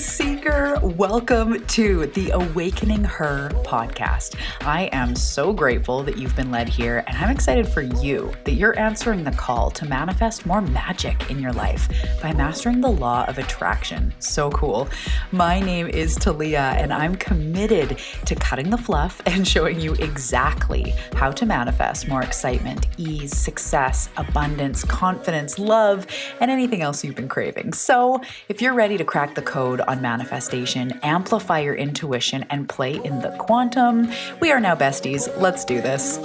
seeker. Welcome to the Awakening Her podcast. I am so grateful that you've been led here, and I'm excited for you that you're answering the call to manifest more magic in your life by mastering the law of attraction. So cool. My name is Talia, and I'm committed to cutting the fluff and showing you exactly how to manifest more excitement, ease, success, abundance, confidence, love, and anything else you've been craving. So if you're ready to crack the code on manifestation, amplify your intuition, and play in the quantum, we are now besties. Let's do this.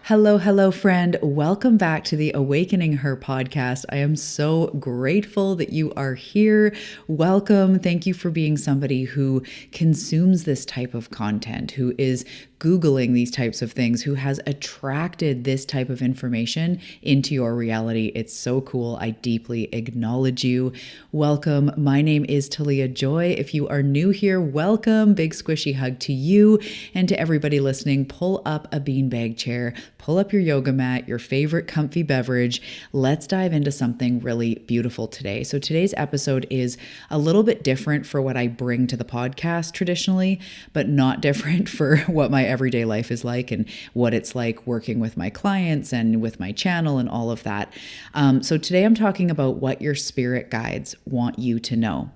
Hello, friend. Welcome back to the Awakening Her podcast. I am so grateful that you are here. Welcome. Thank you for being somebody who consumes this type of content, who is Googling these types of things, who has attracted this type of information into your reality. It's so cool. I deeply acknowledge you. Welcome. My name is Talia Joy. If you are new here, welcome. Big squishy hug to you and to everybody listening. Pull up a beanbag chair, pull up your yoga mat, your favorite comfy beverage. Let's dive into something really beautiful today. So today's episode is a little bit different for what I bring to the podcast traditionally, but not different for what my everyday life is like and what it's like working with my clients and with my channel and all of that. So today I'm talking about what your spirit guides want you to know.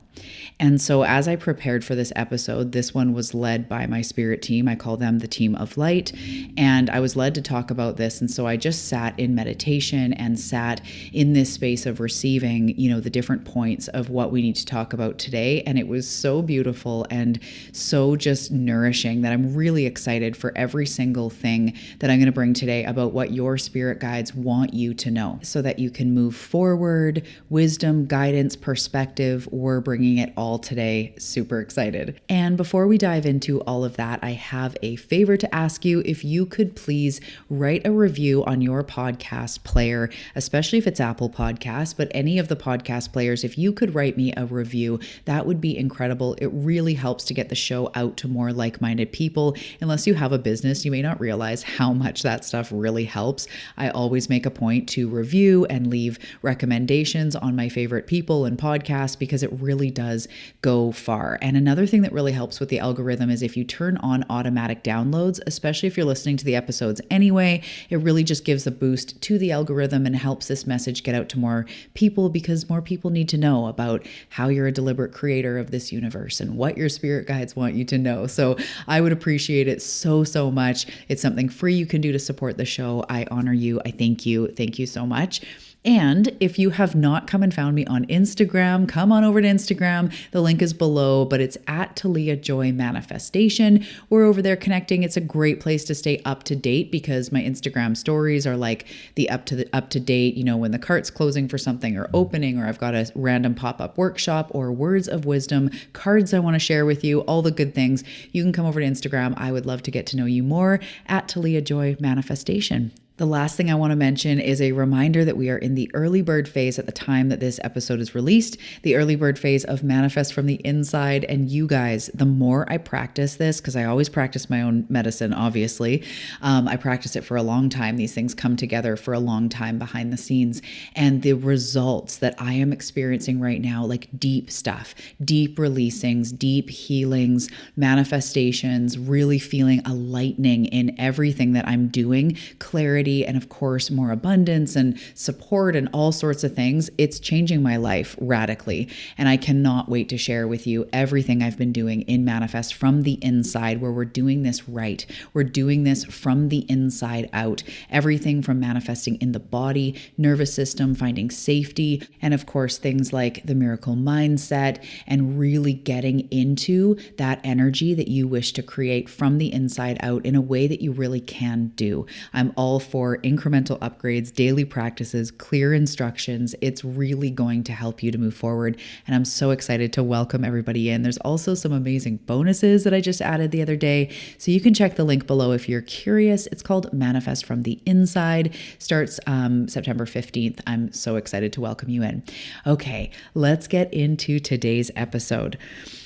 And so as I prepared for this episode, this one was led by my spirit team. I call them the team of light. And I was led to talk about this. And so I just sat in meditation and sat in this space of receiving, the different points of what we need to talk about today. And it was so beautiful and so just nourishing that I'm really excited for every single thing that I'm going to bring today about what your spirit guides want you to know so that you can move forward. Wisdom, guidance, perspective, we're bringing it all today. Super excited. And before we dive into all of that, I have a favor to ask you. If you could please write a review on your podcast player, especially if it's Apple Podcasts, but any of the podcast players, if you could write me a review, that would be incredible. It really helps to get the show out to more like-minded people. Unless you have a business, you may not realize how much that stuff really helps. I always make a point to review and leave recommendations on my favorite people and podcasts because it really does go far. And another thing that really helps with the algorithm is if you turn on automatic downloads, especially if you're listening to the episodes anyway, it really just gives a boost to the algorithm and helps this message get out to more people because more people need to know about how you're a deliberate creator of this universe and what your spirit guides want you to know. So I would appreciate it so much. It's something free you can do to support the show. I honor you. I thank you. Thank you so much. And if you have not come and found me on Instagram, come on over to Instagram. The link is below, but it's at Talia Joy Manifestation. We're over there connecting. It's a great place to stay up to date because my Instagram stories are like the up to date, when the cart's closing for something or opening, or I've got a random pop-up workshop or words of wisdom, cards I want to share with you, all the good things. You can come over to Instagram. I would love to get to know you more at Talia Joy Manifestation. The last thing I want to mention is a reminder that we are in the early bird phase at the time that this episode is released, the early bird phase of Manifest from the Inside. And you guys, the more I practice this, because I always practice my own medicine, obviously, I practice it for a long time. These things come together for a long time behind the scenes. And the results that I am experiencing right now, like deep stuff, deep releasings, deep healings, manifestations, really feeling a lightening in everything that I'm doing, clarity, and of course, more abundance and support and all sorts of things. It's changing my life radically. And I cannot wait to share with you everything I've been doing in Manifest from the Inside, where we're doing this right. We're doing this from the inside out. Everything from manifesting in the body, nervous system, finding safety, and of course, things like the miracle mindset and really getting into that energy that you wish to create from the inside out in a way that you really can do. I'm all for incremental upgrades, daily practices, clear instructions. It's really going to help you to move forward. And I'm so excited to welcome everybody in. There's also some amazing bonuses that I just added the other day. So you can check the link below if you're curious. It's called Manifest from the Inside. Starts September 15th. I'm so excited to welcome you in. Okay, let's get into today's episode.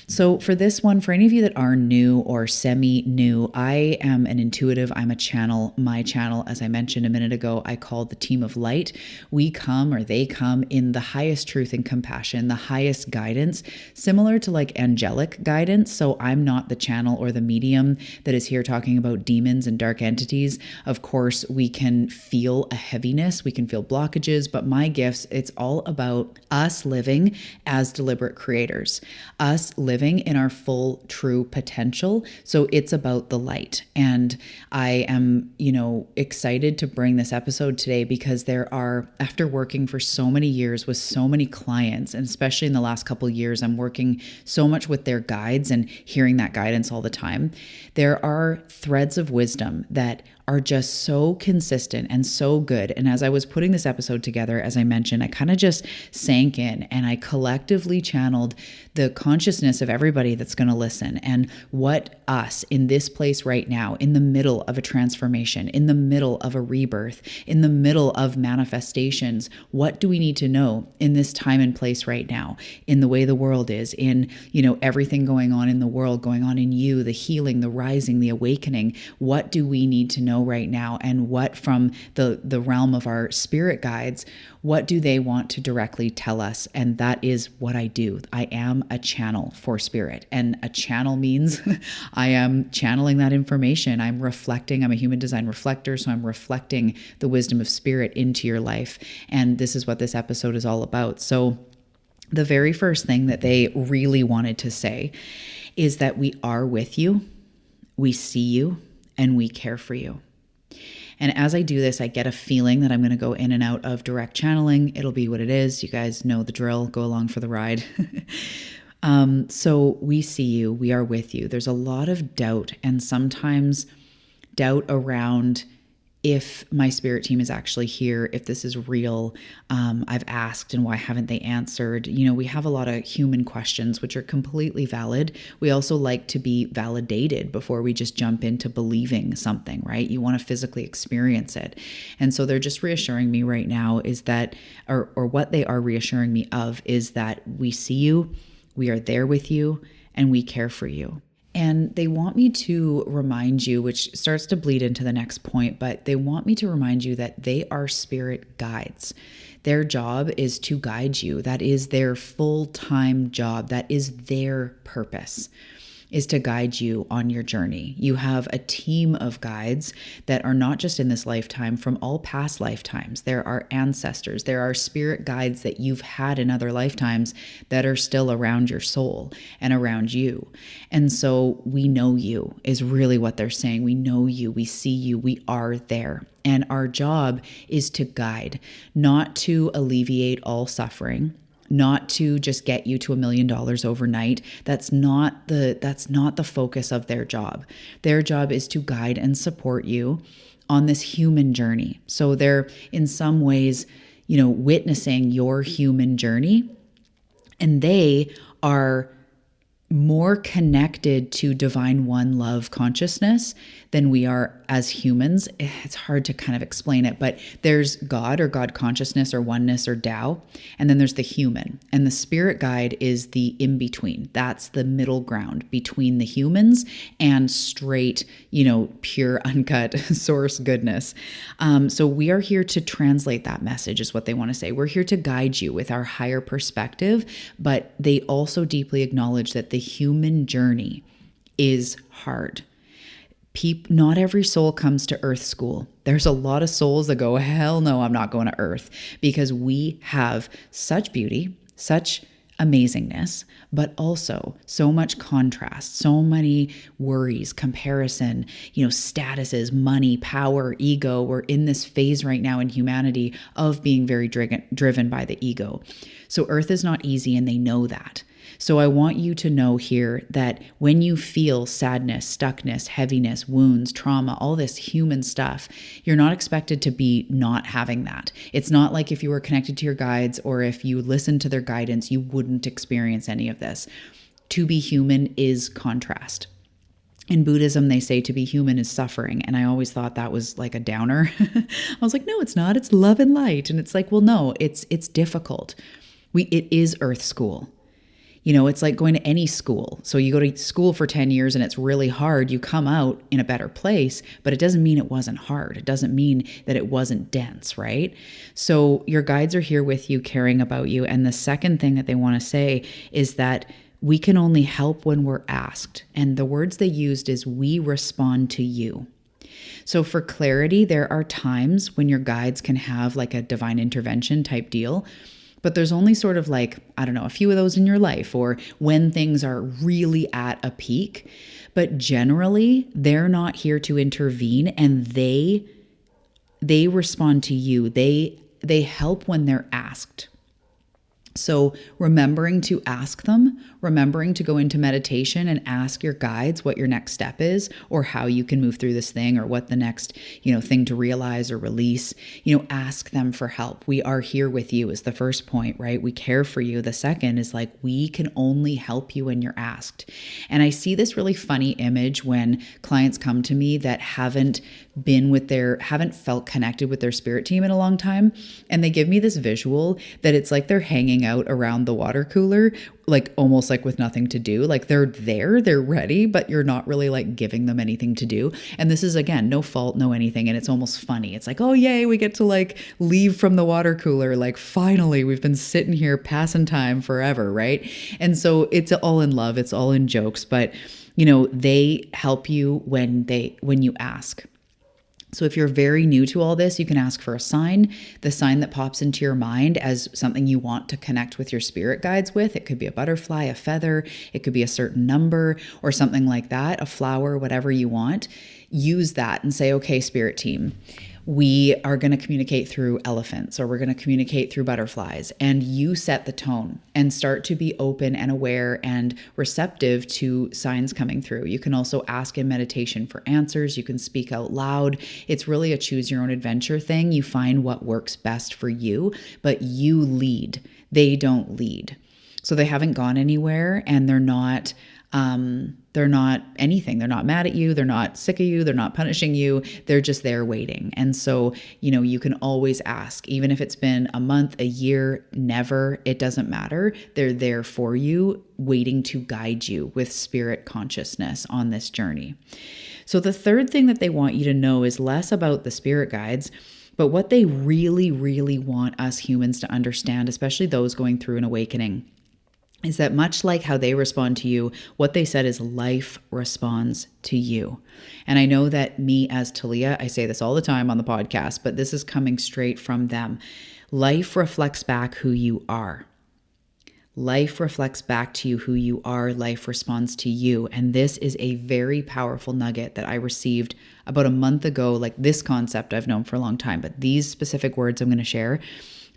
So, for this one, for any of you that are new or semi new, I am an intuitive. I'm a channel. My channel, as I mentioned a minute ago, I called the Team of Light. We come, or they come, in the highest truth and compassion, the highest guidance, similar to like angelic guidance. So, I'm not the channel or the medium that is here talking about demons and dark entities. Of course, we can feel a heaviness, we can feel blockages, but my gifts, it's all about us living as deliberate creators, us living in our full true potential. So it's about the light. And I am, excited to bring this episode today because after working for so many years with so many clients, and especially in the last couple of years, I'm working so much with their guides and hearing that guidance all the time. There are threads of wisdom that are just so consistent and so good. And as I was putting this episode together, as I mentioned, I kind of just sank in and I collectively channeled the consciousness of everybody that's going to listen and what us in this place right now, in the middle of a transformation, in the middle of a rebirth, in the middle of manifestations, what do we need to know in this time and place right now, in the way the world is, in, everything going on in the world, going on in you, the healing, the rising, the awakening. What do we need to know right now? And what from the realm of our spirit guides, what do they want to directly tell us? And that is what I do. I am a channel for spirit. And a channel means I am channeling that information. I'm reflecting. I'm a human design reflector. So I'm reflecting the wisdom of spirit into your life. And this is what this episode is all about. So the very first thing that they really wanted to say is that we are with you, we see you, and we care for you. And as I do this, I get a feeling that I'm going to go in and out of direct channeling. It'll be what it is. You guys know the drill. Go along for the ride. So we see you. We are with you. There's a lot of doubt, and sometimes doubt around if my spirit team is actually here, if this is real. I've asked, and why haven't they answered? We have a lot of human questions, which are completely valid. We also like to be validated before we just jump into believing something, right? You want to physically experience it. And so they're just reassuring me right now is that, or what they are reassuring me of is that we see you, we are there with you, and we care for you. And they want me to remind you, which starts to bleed into the next point, but they want me to remind you that they are spirit guides. Their job is to guide you. That is their full-time job. That is their purpose, is to guide you on your journey. You have a team of guides that are not just in this lifetime, from all past lifetimes. There are ancestors. There are spirit guides that you've had in other lifetimes that are still around your soul and around you. And so we know you is really what they're saying. We know you, we see you, we are there. And our job is to guide, not to alleviate all suffering, not to just get you to $1 million overnight. That's not the focus of their job. Their job is to guide and support you on this human journey. So they're in some ways, witnessing your human journey, and they are more connected to divine one love consciousness than we are as humans. It's hard to kind of explain it, but there's God or God consciousness or oneness or Tao, and then there's the human. And the spirit guide is the in-between. That's the middle ground between the humans and straight, pure, uncut source goodness. So we are here to translate that message is what they want to say. We're here to guide you with our higher perspective, but they also deeply acknowledge that the human journey is hard. Not every soul comes to Earth school. There's a lot of souls that go, hell no, I'm not going to Earth, because we have such beauty, such amazingness, but also so much contrast, so many worries, comparison, statuses, money, power, ego. We're in this phase right now in humanity of being very driven by the ego. So Earth is not easy, and they know that. So I want you to know here that when you feel sadness, stuckness, heaviness, wounds, trauma, all this human stuff, you're not expected to be not having that. It's not like if you were connected to your guides or if you listened to their guidance, you wouldn't experience any of this. To be human is contrast. In Buddhism, they say to be human is suffering. And I always thought that was like a downer. I was like, no, it's not. It's love and light. And it's like, well, no, it's difficult. It is Earth school. It's like going to any school. So you go to school for 10 years and it's really hard. You come out in a better place, but it doesn't mean it wasn't hard. It doesn't mean that it wasn't dense, right? So your guides are here with you, caring about you. And the second thing that they want to say is that we can only help when we're asked. And the words they used is, we respond to you. So for clarity, there are times when your guides can have like a divine intervention type deal, but there's only sort of like, I don't know, a few of those in your life, or when things are really at a peak. But generally, they're not here to intervene, and they respond to you. They help when they're asked. So remembering to ask them, remembering to go into meditation and ask your guides what your next step is, or how you can move through this thing, or what the next, thing to realize or release, ask them for help. We are here with you is the first point, right? We care for you. The second is like, we can only help you when you're asked. And I see this really funny image when clients come to me that haven't felt connected with their spirit team in a long time. And they give me this visual that it's like they're hanging out around the water cooler, like almost like with nothing to do. Like they're there, they're ready, but you're not really like giving them anything to do. And this is, again, no fault, no anything. And it's almost funny. It's like, oh, yay, we get to like leave from the water cooler. Like finally, we've been sitting here passing time forever, right? And so it's all in love. It's all in jokes, but they help you when you ask. So if you're very new to all this, you can ask for a sign, the sign that pops into your mind as something you want to connect with your spirit guides with. It could be a butterfly, a feather, it could be a certain number or something like that, a flower, whatever you want. Use that and say, okay, spirit team, we are going to communicate through elephants, or we're going to communicate through butterflies. And you set the tone and start to be open and aware and receptive to signs coming through. You can also ask in meditation for answers. You can speak out loud. It's really a choose your own adventure thing. You find what works best for you, but you lead. They don't lead. So they haven't gone anywhere, and they're not anything. They're not mad at you. They're not sick of you. They're not punishing you. They're just there waiting. And so, you can always ask, even if it's been a month, a year, never, it doesn't matter. They're there for you, waiting to guide you with spirit consciousness on this journey. So the third thing that they want you to know is less about the spirit guides, but what they really, really want us humans to understand, especially those going through an awakening, is that much like how they respond to you, what they said is life responds to you. And I know that me as Talia, I say this all the time on the podcast, but this is coming straight from them. Life reflects back who you are. Life reflects back to you who you are. Life responds to you. And this is a very powerful nugget that I received about a month ago. Like, this concept I've known for a long time, but these specific words I'm going to share,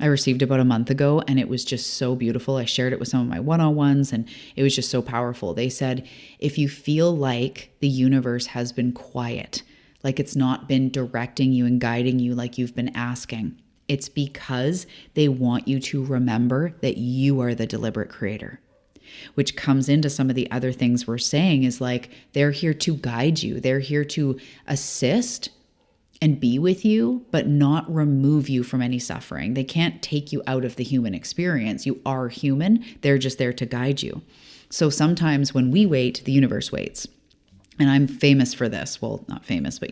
I received about a month ago, and it was just so beautiful. I shared it with some of my one-on-ones, and it was just so powerful. They said, if you feel like the universe has been quiet, like it's not been directing you and guiding you like you've been asking, it's because they want you to remember that you are the deliberate creator. Which comes into some of the other things we're saying is like, they're here to guide you. They're here to assist and be with you, but not remove you from any suffering. They can't take you out of the human experience. You are human. They're just there to guide you. So sometimes when we wait, the universe waits. And I'm famous for this. Well, not famous, but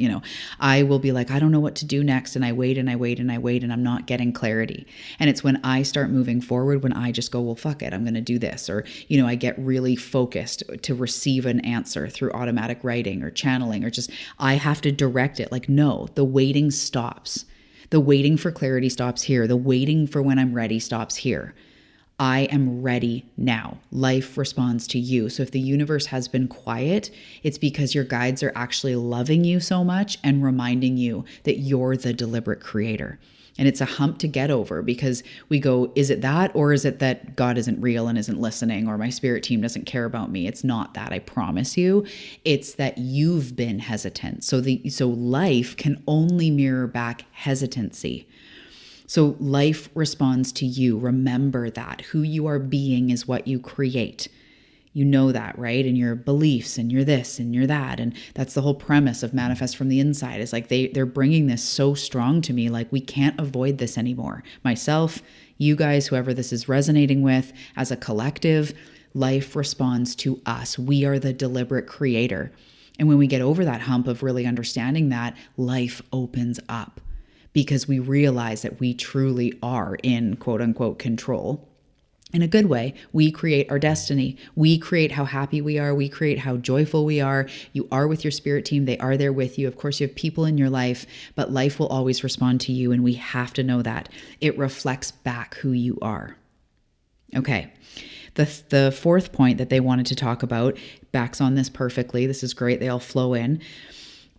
I will be like, I don't know what to do next. And I wait and I wait and I wait, and I'm not getting clarity. And it's when I start moving forward, when I just go, well, fuck it, I'm going to do this. Or, I get really focused to receive an answer through automatic writing or channeling, or just, I have to direct it. Like, no, the waiting stops. The waiting for clarity stops here. The waiting for when I'm ready stops here. I am ready now. Life responds to you. So if the universe has been quiet, it's because your guides are actually loving you so much and reminding you that you're the deliberate creator. And it's a hump to get over, because we go, is it that, or is it that God isn't real and isn't listening, or my spirit team doesn't care about me? It's not that, I promise you. It's that you've been hesitant. So life can only mirror back hesitancy. So life responds to you. Remember that. Who you are being is what you create. You know that, right? And your beliefs, and you're this and you're that. And that's the whole premise of Manifest from the Inside, is like they're bringing this so strong to me. Like, we can't avoid this anymore. Myself, you guys, whoever this is resonating with, as a collective, life responds to us. We are the deliberate creator. And when we get over that hump of really understanding that, life opens up because we realize that we truly are in quote unquote control. In a good way, we create our destiny. We create how happy we are. We create how joyful we are. You are with your spirit team. They are there with you. Of course, you have people in your life, but life will always respond to you. And we have to know that. It reflects back who you are. Okay. The fourth point that they wanted to talk about backs on this perfectly. This is great. They all flow in.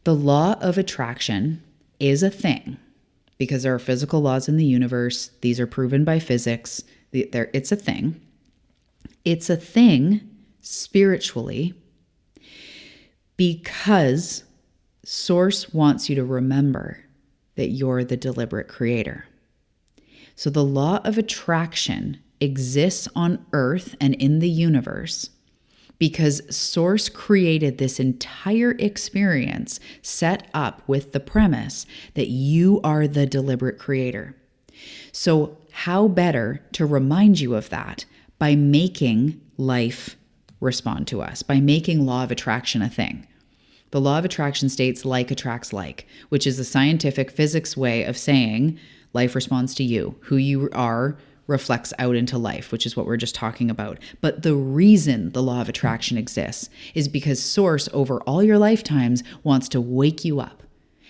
The law of attraction is a thing because there are physical laws in the universe. These are proven by physics. It's a thing. It's a thing spiritually because Source wants you to remember that you're the deliberate creator. So the law of attraction exists on Earth and in the universe because Source created this entire experience set up with the premise that you are the deliberate creator. So how better to remind you of that by making life respond to us, by making law of attraction a thing. The law of attraction states like attracts like, which is a scientific physics way of saying life responds to you. Who you are reflects out into life, which is what we're just talking about. But the reason the law of attraction exists is because Source over all your lifetimes wants to wake you up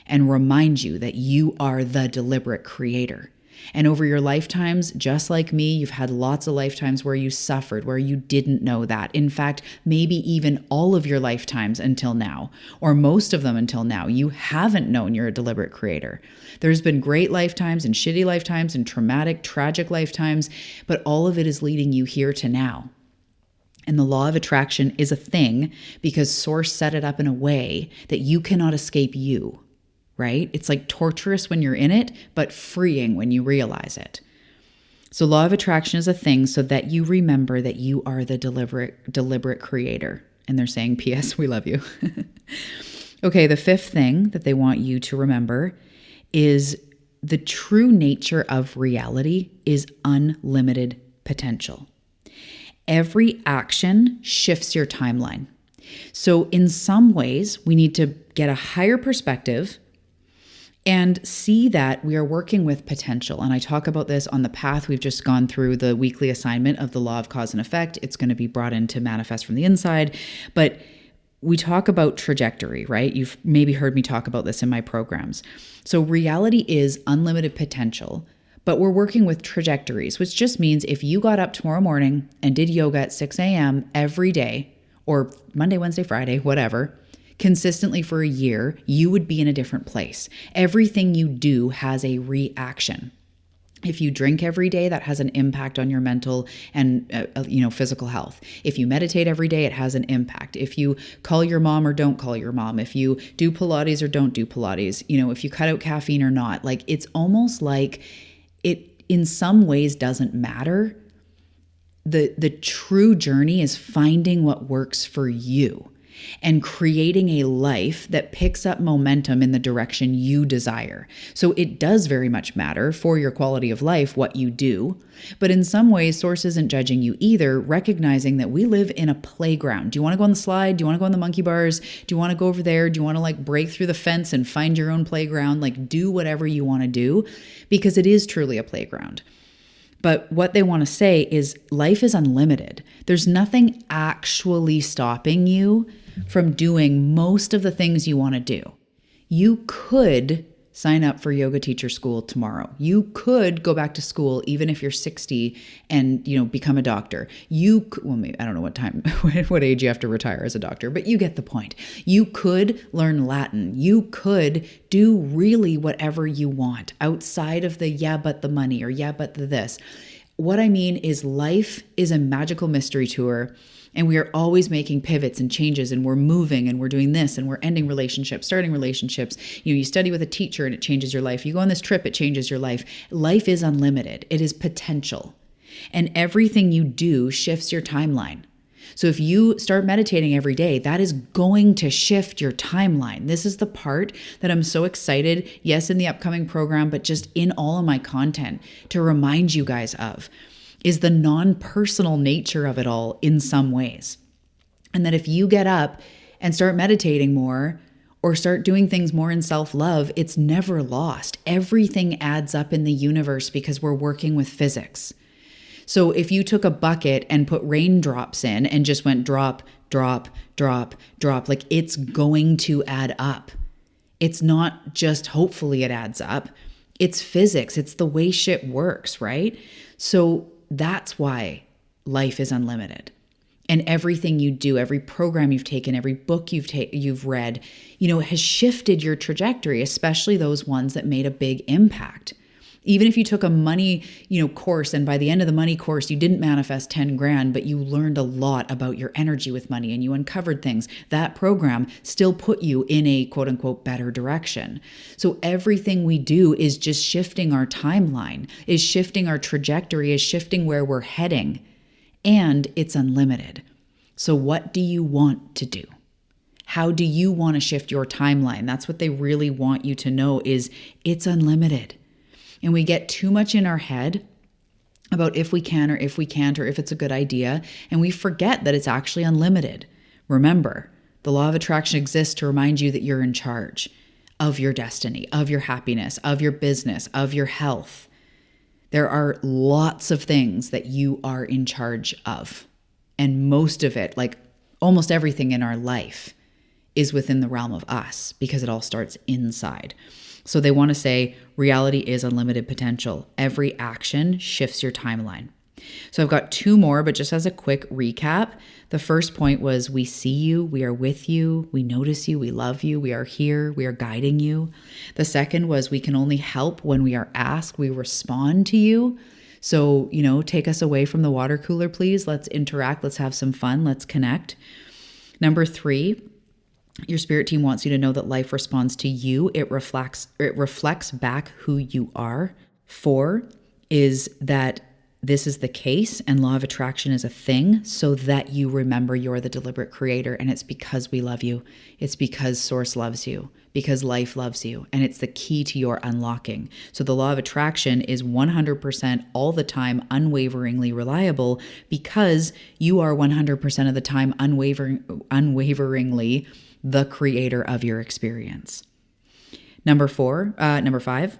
and remind you that you are the deliberate creator. And over your lifetimes, just like me, you've had lots of lifetimes where you suffered, where you didn't know that. In fact, maybe even all of your lifetimes until now, or most of them until now, you haven't known you're a deliberate creator. There's been great lifetimes and shitty lifetimes and traumatic, tragic lifetimes, but all of it is leading you here to now. And the law of attraction is a thing because Source set it up in a way that you cannot escape you. Right? It's like torturous when you're in it, but freeing when you realize it. So law of attraction is a thing so that you remember that you are the deliberate creator. And they're saying, P.S., we love you. Okay, the fifth thing that they want you to remember is the true nature of reality is unlimited potential. Every action shifts your timeline. So in some ways, we need to get a higher perspective and see that we are working with potential. And I talk about this on the path. We've just gone through the weekly assignment of the law of cause and effect. It's going to be brought in to manifest from the inside. But we talk about trajectory, right? You've maybe heard me talk about this in my programs. So reality is unlimited potential, but we're working with trajectories, which just means if you got up tomorrow morning and did yoga at 6 a.m. every day, or Monday, Wednesday, Friday, whatever, consistently for a year, you would be in a different place. Everything you do has a reaction. If you drink every day, that has an impact on your mental and physical health. If you meditate every day, it has an impact. If you call your mom or don't call your mom, if you do Pilates or don't do Pilates, if you cut out caffeine or not, like it's almost like it in some ways doesn't matter. The true journey is finding what works for you and creating a life that picks up momentum in the direction you desire. So it does very much matter for your quality of life what you do, but in some ways, Source isn't judging you either, recognizing that we live in a playground. Do you want to go on the slide? Do you want to go on the monkey bars? Do you want to go over there? Do you want to break through the fence and find your own playground? Do whatever you want to do, because it is truly a playground. But what they want to say is life is unlimited. There's nothing actually stopping you from doing most of the things you want to do. You could sign up for yoga teacher school tomorrow. You could go back to school even if you're 60 and, become a doctor. Maybe, I don't know what age you have to retire as a doctor, but you get the point. You could learn Latin. You could do really whatever you want outside of the yeah, but the money or yeah, but the this. What I mean is life is a magical mystery tour. And we are always making pivots and changes, and we're moving and we're doing this and we're ending relationships, starting relationships. You study with a teacher and it changes your life. You go on this trip, it changes your life. Life is unlimited. It is potential. And everything you do shifts your timeline. So if you start meditating every day, that is going to shift your timeline. This is the part that I'm so excited, yes, in the upcoming program, but just in all of my content to remind you guys of. is the non-personal nature of it all in some ways. And that if you get up and start meditating more or start doing things more in self-love, it's never lost. Everything adds up in the universe because we're working with physics. So if you took a bucket and put raindrops in and just went drop, drop, drop, drop, like it's going to add up. It's not just hopefully it adds up. It's physics. It's the way shit works, right? So that's why life is unlimited. And everything you do, every program you've taken, every book you've read, has shifted your trajectory, especially those ones that made a big impact. Even if you took a money, course, and by the end of the money course, you didn't manifest 10 grand, but you learned a lot about your energy with money and you uncovered things, that program still put you in a quote unquote better direction. So everything we do is just shifting our timeline, is shifting our trajectory, is shifting where we're heading, and it's unlimited. So what do you want to do? How do you want to shift your timeline? That's what they really want you to know, is it's unlimited. And we get too much in our head about if we can or if we can't or if it's a good idea, and we forget that it's actually unlimited. Remember, the law of attraction exists to remind you that you're in charge of your destiny, of your happiness, of your business, of your health. There are lots of things that you are in charge of. And most of it, like almost everything in our life, is within the realm of us because it all starts inside. So they want to say reality is unlimited potential. Every action shifts your timeline. So I've got two more, but just as a quick recap, the first point was we see you, we are with you, we notice you, we love you, we are here, we are guiding you. The second was we can only help when we are asked, we respond to you. So, take us away from the water cooler, please. Let's interact, let's have some fun, let's connect. Number 3, your spirit team wants you to know that life responds to you. It reflects back who you are. 4 is that this is the case and law of attraction is a thing so that you remember you're the deliberate creator, and it's because we love you. It's because source loves you, because life loves you, and it's the key to your unlocking. So the law of attraction is 100% all the time unwaveringly reliable because you are 100% of the time unwaveringly the creator of your experience. Number 5,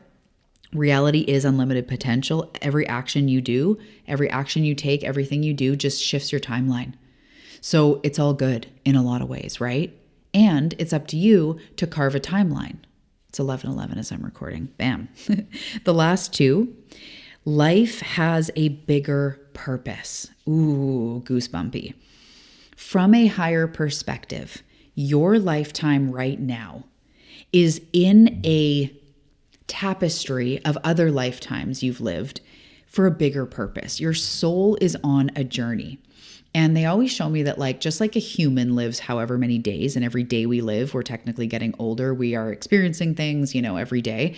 reality is unlimited potential. Every action you do, every action you take, everything you do just shifts your timeline. So it's all good in a lot of ways, right? And it's up to you to carve a timeline. It's 11:11 as I'm recording. Bam. The last 2, life has a bigger purpose. Ooh, goosebumpy. From a higher perspective, your lifetime right now is in a tapestry of other lifetimes you've lived for a bigger purpose. Your soul is on a journey. And they always show me that just like a human lives however many days, and every day we live, we're technically getting older. We are experiencing things, every day.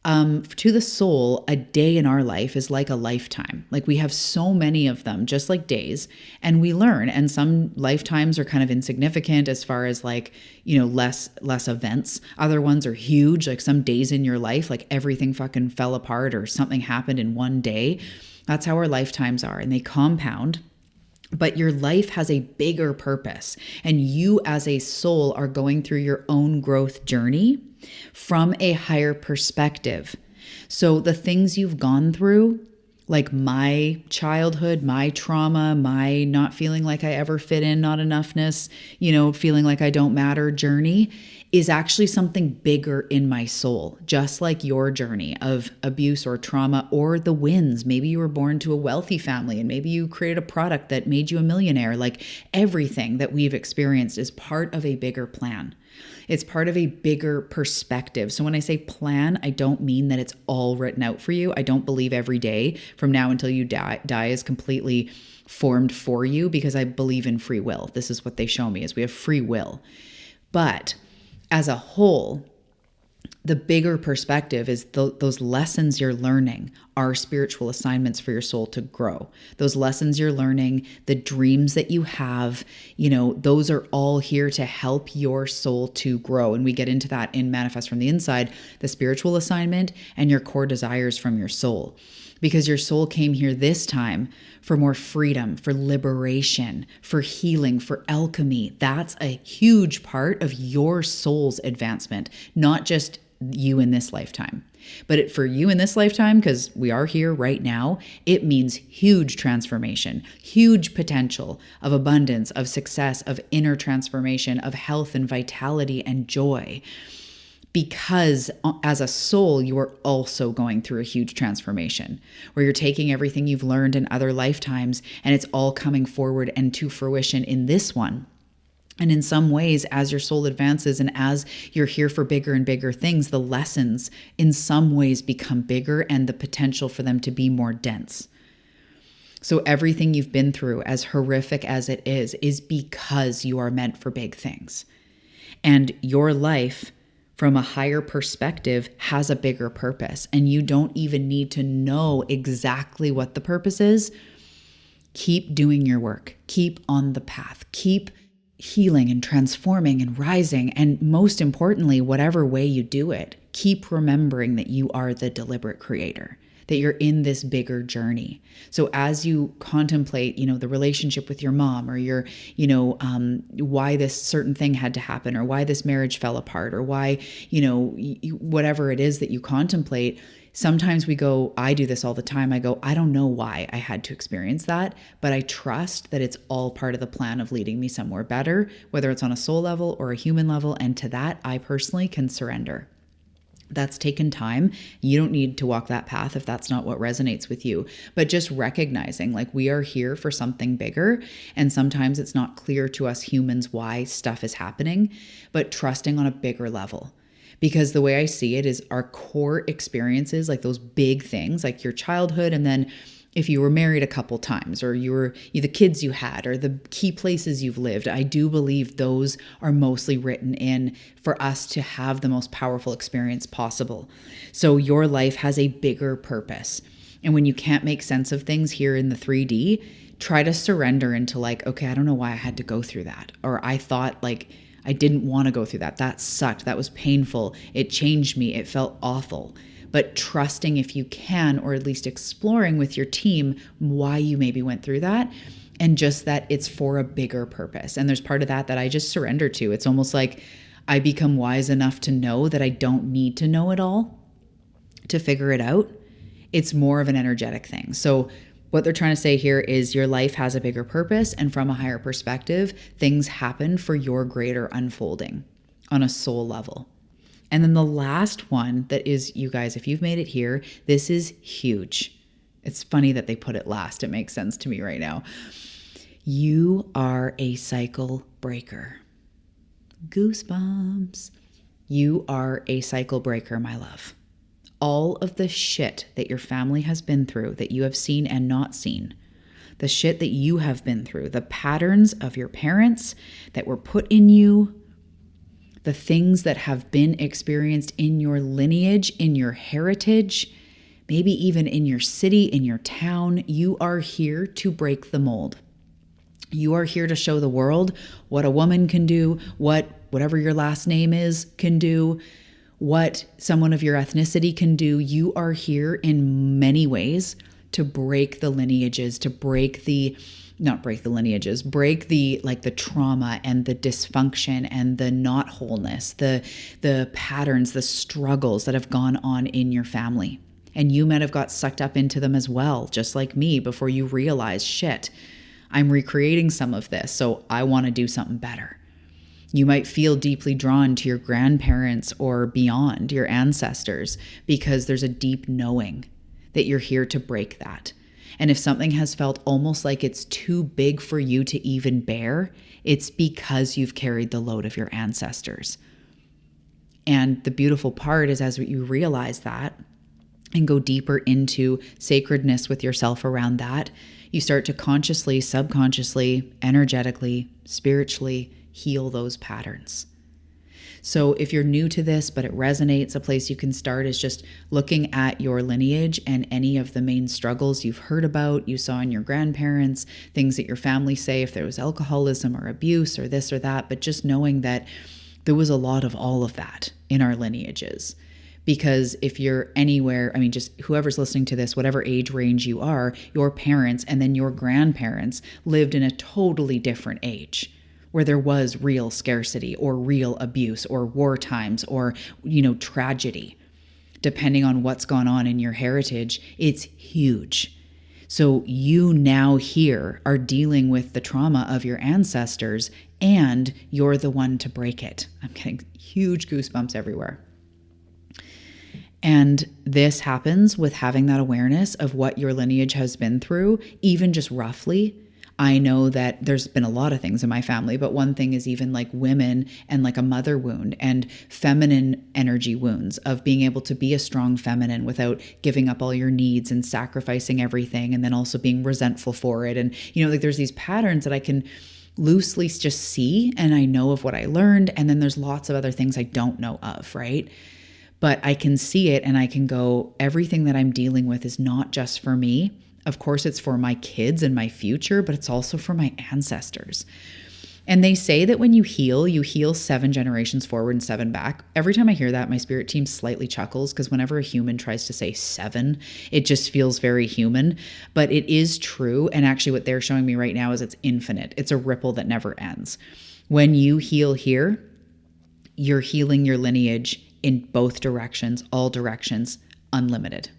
To the soul, a day in our life is like a lifetime. Like we have so many of them, just like days, and we learn. And some lifetimes are kind of insignificant as far as less events. Other ones are huge. Like some days in your life, like everything fucking fell apart or something happened in one day. That's how our lifetimes are, and they compound. But your life has a bigger purpose, and you as a soul are going through your own growth journey from a higher perspective. So the things you've gone through, like my childhood, my trauma, my not feeling like I ever fit in, not enoughness, feeling like I don't matter journey, is actually something bigger in my soul, just like your journey of abuse or trauma or the wins. Maybe you were born to a wealthy family and maybe you created a product that made you a millionaire. Like everything that we've experienced is part of a bigger plan. It's part of a bigger perspective. So when I say plan, I don't mean that it's all written out for you. I don't believe every day from now until you die is completely formed for you, because I believe in free will. This is what they show me, is we have free will. But as a whole, the bigger perspective is those lessons you're learning are spiritual assignments for your soul to grow. Those lessons you're learning, the dreams that you have, those are all here to help your soul to grow. And we get into that in Manifest from the Inside, the spiritual assignment and your core desires from your soul. because your soul came here this time for more freedom, for liberation, for healing, for alchemy. That's a huge part of your soul's advancement, not just you in this lifetime. But for you in this lifetime, because we are here right now, it means huge transformation, huge potential of abundance, of success, of inner transformation, of health and vitality and joy. Because as a soul, you are also going through a huge transformation where you're taking everything you've learned in other lifetimes and it's all coming forward and to fruition in this one. And in some ways, as your soul advances and as you're here for bigger and bigger things, the lessons in some ways become bigger and the potential for them to be more dense. So everything you've been through, as horrific as it is because you are meant for big things. And your life, from a higher perspective, has a bigger purpose. And you don't even need to know exactly what the purpose is. Keep doing your work. Keep on the path. Keep healing and transforming and rising. And most importantly, whatever way you do it, keep remembering that you are the deliberate creator, that you're in this bigger journey. So as you contemplate, the relationship with your mom or why this certain thing had to happen or why this marriage fell apart or why, whatever it is that you contemplate, sometimes I do this all the time. I go, I don't know why I had to experience that, but I trust that it's all part of the plan of leading me somewhere better, whether it's on a soul level or a human level. And to that, I personally can surrender. That's taken time. You don't need to walk that path if that's not what resonates with you. But just recognizing we are here for something bigger. And sometimes it's not clear to us humans why stuff is happening, but trusting on a bigger level. Because the way I see it is our core experiences, like those big things, like your childhood, and then if you were married a couple times or the kids you had or the key places you've lived, I do believe those are mostly written in for us to have the most powerful experience possible. So your life has a bigger purpose. And when you can't make sense of things here in the 3D, try to surrender into okay, I don't know why I had to go through that. Or I thought I didn't want to go through that. That sucked. That was painful. It changed me. It felt awful. But trusting if you can, or at least exploring with your team why you maybe went through that, and just that it's for a bigger purpose. And there's part of that I just surrender to. It's almost like I become wise enough to know that I don't need to know it all to figure it out. It's more of an energetic thing. So what they're trying to say here is your life has a bigger purpose, and from a higher perspective, things happen for your greater unfolding on a soul level. And then the last one that is, you guys, if you've made it here, this is huge. It's funny that they put it last. It makes sense to me right now. You are a cycle breaker. Goosebumps. You are a cycle breaker, my love. All of the shit that your family has been through, that you have seen and not seen, the shit that you have been through, the patterns of your parents that were put in you, the things that have been experienced in your lineage, in your heritage, maybe even in your city, in your town, you are here to break the mold. You are here to show the world what a woman can do, whatever your last name is can do, what someone of your ethnicity can do. You are here in many ways to break the lineages, to break the trauma and the dysfunction and the not wholeness, the patterns, the struggles that have gone on in your family. And you might have got sucked up into them as well, just like me, before you realize, shit, I'm recreating some of this, so I want to do something better. You might feel deeply drawn to your grandparents or beyond, your ancestors, because there's a deep knowing that you're here to break that. And if something has felt almost like it's too big for you to even bear, it's because you've carried the load of your ancestors. And the beautiful part is, as you realize that and go deeper into sacredness with yourself around that, you start to consciously, subconsciously, energetically, spiritually heal those patterns. So if you're new to this, but it resonates, a place you can start is just looking at your lineage and any of the main struggles you've heard about, you saw in your grandparents, things that your family say, if there was alcoholism or abuse or this or that, but just knowing that there was a lot of all of that in our lineages. Because if you're anywhere, I mean, just whoever's listening to this, whatever age range you are, your parents and then your grandparents lived in a totally different age where there was real scarcity or real abuse or war times or, tragedy. Depending on what's gone on in your heritage, it's huge. So you now here are dealing with the trauma of your ancestors and you're the one to break it. I'm getting huge goosebumps everywhere. And this happens with having that awareness of what your lineage has been through, even just roughly. I know that there's been a lot of things in my family, but one thing is even like women and like a mother wound and feminine energy wounds of being able to be a strong feminine without giving up all your needs and sacrificing everything and then also being resentful for it. And, like there's these patterns that I can loosely just see and I know of what I learned. And then there's lots of other things I don't know of, right? But I can see it and I can go, everything that I'm dealing with is not just for me. Of course, it's for my kids and my future, but it's also for my ancestors. And they say that when you heal 7 generations forward and 7 back. Every time I hear that, my spirit team slightly chuckles because whenever a human tries to say 7, it just feels very human. But it is true. And actually what they're showing me right now is it's infinite. It's a ripple that never ends. When you heal here, you're healing your lineage in both directions, all directions, unlimited.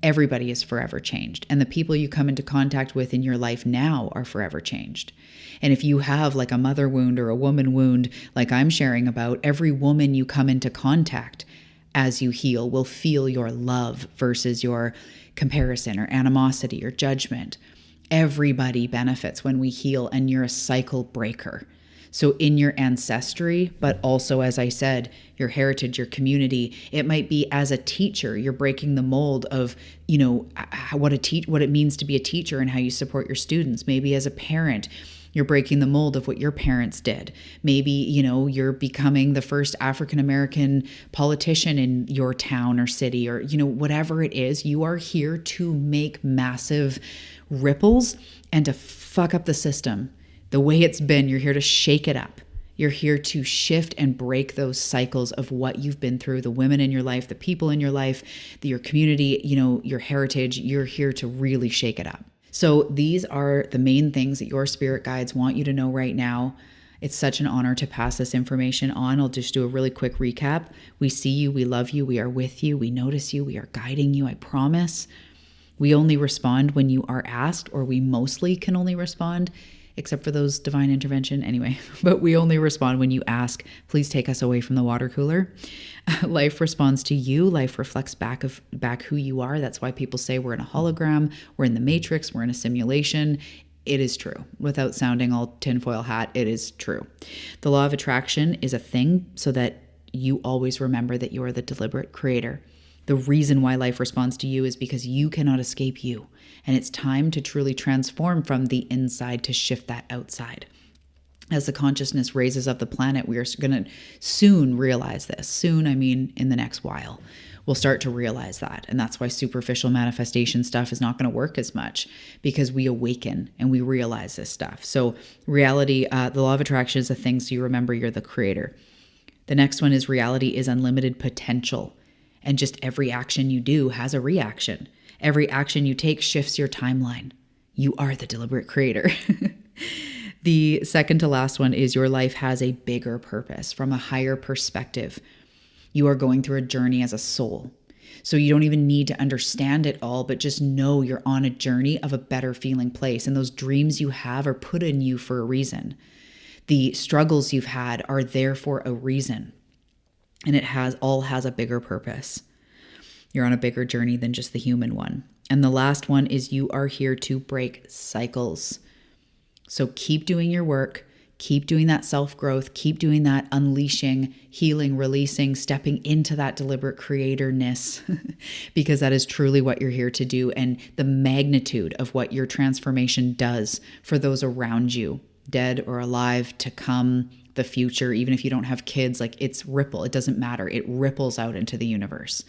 Everybody is forever changed. And the people you come into contact with in your life now are forever changed. And if you have like a mother wound or a woman wound, like I'm sharing about, every woman you come into contact as you heal will feel your love versus your comparison or animosity or judgment. Everybody benefits when we heal, and you're a cycle breaker. So in your ancestry, but also, as I said, your heritage, your community, it might be as a teacher, you're breaking the mold of, what it means to be a teacher and how you support your students. Maybe as a parent, you're breaking the mold of what your parents did. Maybe, you're becoming the first African-American politician in your town or city or, whatever it is. You are here to make massive ripples and to fuck up the system. The way it's been, you're here to shake it up. You're here to shift and break those cycles of what you've been through, the women in your life, the people in your life, your community, your heritage. You're here to really shake it up. So these are the main things that your spirit guides want you to know right now. It's such an honor to pass this information on. I'll just do a really quick recap. We see you, we love you, we are with you, we notice you, we are guiding you, I promise. We only respond when you are asked, or we mostly can only respond, except for those divine intervention anyway, but we only respond when you ask, please take us away from the water cooler. Life responds to you. Life reflects back who you are. That's why people say we're in a hologram, we're in the matrix, we're in a simulation. It is true. Without sounding all tinfoil hat, it is true. The law of attraction is a thing so that you always remember that you are the deliberate creator. The reason why life responds to you is because you cannot escape you. And it's time to truly transform from the inside to shift that outside. As the consciousness raises up the planet, we are going to soon realize this. Soon, I mean in the next while. We'll start to realize that. And that's why superficial manifestation stuff is not going to work as much, because we awaken and we realize this stuff. So reality, the law of attraction is a thing, so you remember you're the creator. The next one is reality is unlimited potential. And just every action you do has a reaction. Every action you take shifts your timeline. You are the deliberate creator. The second to last one is your life has a bigger purpose from a higher perspective. You are going through a journey as a soul. So you don't even need to understand it all, but just know you're on a journey of a better feeling place. And those dreams you have are put in you for a reason. The struggles you've had are there for a reason. And it all has a bigger purpose. You're on a bigger journey than just the human one. And the last one is you are here to break cycles. So keep doing your work, keep doing that self-growth, keep doing that unleashing, healing, releasing, stepping into that deliberate creatorness, because that is truly what you're here to do. And the magnitude of what your transformation does for those around you, dead or alive, to come, the future, even if you don't have kids, like it's ripple. It doesn't matter. It ripples out into the universe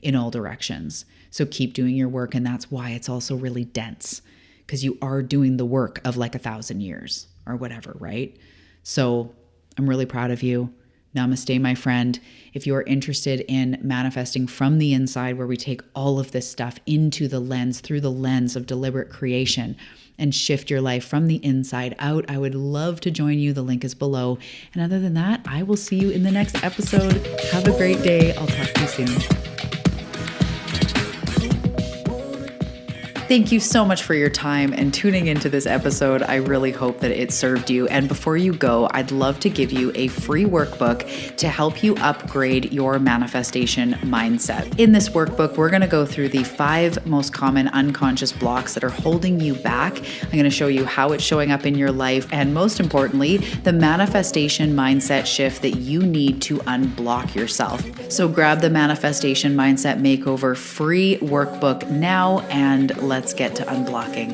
in all directions. So keep doing your work. And that's why it's also really dense, because you are doing the work of like 1,000 years or whatever, right? So I'm really proud of you. Namaste, my friend. If you're interested in manifesting from the inside, where we take all of this stuff into the lens, through the lens of deliberate creation, and shift your life from the inside out, I would love to join you. The link is below. And other than that, I will see you in the next episode. Have a great day. I'll talk to you soon. Thank you so much for your time and tuning into this episode. I really hope that it served you. And before you go, I'd love to give you a free workbook to help you upgrade your manifestation mindset. In this workbook, we're going to go through the 5 most common unconscious blocks that are holding you back. I'm going to show you how it's showing up in your life, and most importantly, the manifestation mindset shift that you need to unblock yourself. So grab the Manifestation Mindset Makeover free workbook now, and let's get to unblocking.